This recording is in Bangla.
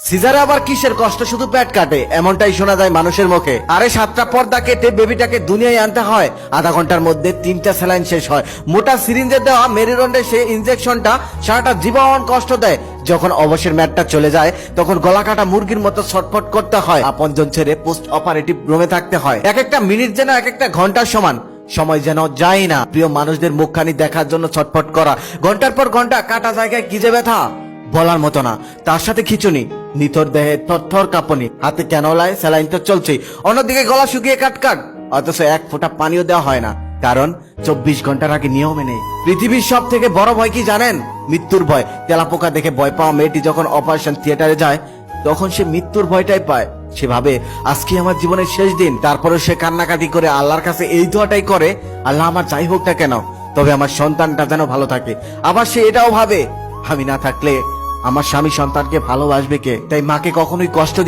সিজারে আবার কিসের কষ্ট, শুধু পেট কাটে, এমনটাই শোনা যায় মানুষের মুখে। আরে 7টা পর্দা কেটে বেবিটাকে দুনিয়ায় আনতে হয়, আধা ঘন্টার মধ্যে 3টা স্যালাইন শেষ হয়। মোটা সিরিঞ্জে দেওয়া মেরুদণ্ডে সেই ইনজেকশনটা সারাটা জীবন কষ্ট দেয়। যখন অবসর ম্যাটটা চলে যায় তখন গলা কাটা মুরগির মতো ছটফট করতে হয়, আপনজন ছেড়ে পোস্ট অপারেটিভ রুমে থাকতে হয়। এক একটা মিনিট যেন এক একটা ঘন্টার সমান, সময় যেন যায় না। প্রিয় মানুষদের মুখখানি দেখার জন্য ছটফট করা, ঘন্টার পর ঘন্টা কাটা জায়গায় কি যে ব্যথা বলার মতো না। তার সাথে খিচুনি, নিথর দেহে থরথর কাঁপুনি, হাতে ক্যানোলায় স্যালাইন তো চলছেই, অন্যদিকে গলা শুকিয়ে কাটকাট, অথচ এক ফোঁটা পানিও দেওয়া হয় না, কারণ 24 ঘন্টার আগে নিয়মে নেই। পৃথিবীর সব থেকে বড় ভয় কি জানেন? মৃত্যুর ভয়। তেলাপোকা দেখে ভয় পাওয়া মেয়েটি যখন অপারেশন থিয়েটারে যায় তখন সে মৃত্যুর ভয়টাই পায়। সে ভাবে আজকে আমার জীবনের শেষ দিন। তারপরে সে কান্নাকাটি করে আল্লাহর কাছে এই দোয়াটাই করে, আল্লাহ আমার যাই হোক না কেন, তবে আমার সন্তানটা যেন ভালো থাকে। আবার সে এটাও ভাবে আমি না থাকলে আমার স্বামী সন্তানকে ভালোবাসবে কে, তাই মাকে কখনোই কষ্ট দিয়ে